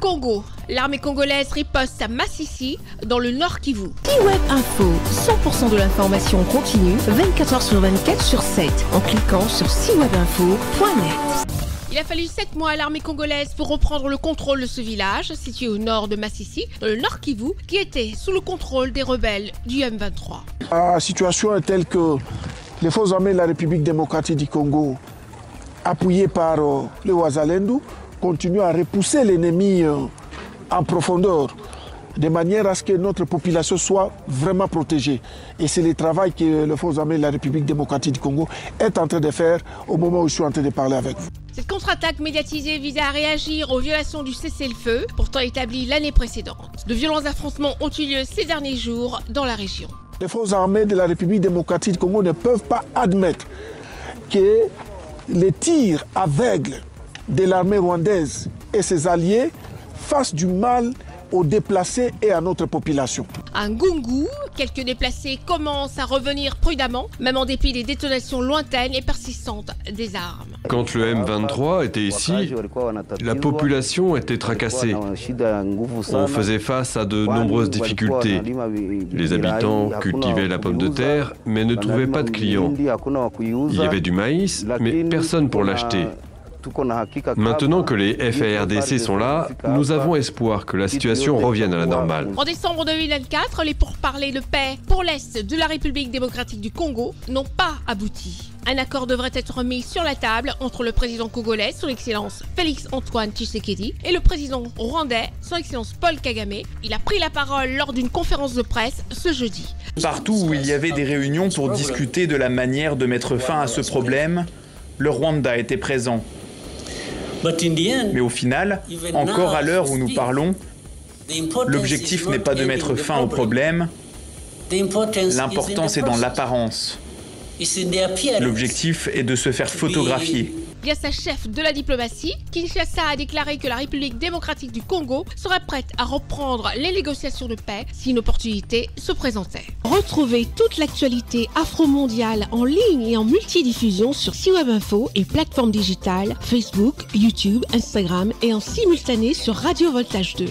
Congo, l'armée congolaise riposte à Massissi, dans le Nord Kivu. C-Web Info, 100% de l'information continue, 24h sur 24 sur 7, en cliquant sur cwebinfo.net. Il a fallu 7 mois à l'armée congolaise pour reprendre le contrôle de ce village, situé au nord de Massissi, dans le Nord Kivu, qui était sous le contrôle des rebelles du M23. La situation est telle que les forces armées de la République démocratique du Congo, appuyées par le Ouazalendo, continuent à repousser l'ennemi en profondeur, de manière à ce que notre population soit vraiment protégée. Et c'est le travail que les forces armées de la République démocratique du Congo est en train de faire au moment où je suis en train de parler avec vous. Cette contre-attaque médiatisée vise à réagir aux violations du cessez-le-feu, pourtant établi l'année précédente. De violents affrontements ont eu lieu ces derniers jours dans la région. Les forces armées de la République démocratique du Congo ne peuvent pas admettre que les tirs aveugles de l'armée rwandaise et ses alliés fassent du mal aux déplacés et à notre population. À Ngungu, quelques déplacés commencent à revenir prudemment, même en dépit des détonations lointaines et persistantes des armes. Quand le M23 était ici, la population était tracassée. On faisait face à de nombreuses difficultés. Les habitants cultivaient la pomme de terre, mais ne trouvaient pas de clients. Il y avait du maïs, mais personne pour l'acheter. Maintenant que les FARDC sont là, nous avons espoir que la situation revienne à la normale. En décembre 2024, les pourparlers de paix pour l'Est de la République démocratique du Congo n'ont pas abouti. Un accord devrait être mis sur la table entre le président congolais, son Excellence Félix-Antoine Tshisekedi, et le président rwandais, son Excellence Paul Kagame. Il a pris la parole lors d'une conférence de presse ce jeudi. Partout où il y avait des réunions pour discuter de la manière de mettre fin à ce problème, le Rwanda était présent. Mais au final, encore à l'heure où nous parlons, l'objectif n'est pas de mettre fin au problème, l'important c'est dans l'apparence. L'objectif est de se faire photographier. Via sa chef de la diplomatie, Kinshasa a déclaré que la République démocratique du Congo serait prête à reprendre les négociations de paix si une opportunité se présentait. Retrouvez toute l'actualité afro-mondiale en ligne et en multidiffusion sur C-Web Info et plateformes digitales, Facebook, YouTube, Instagram et en simultané sur Radio Voltage 2.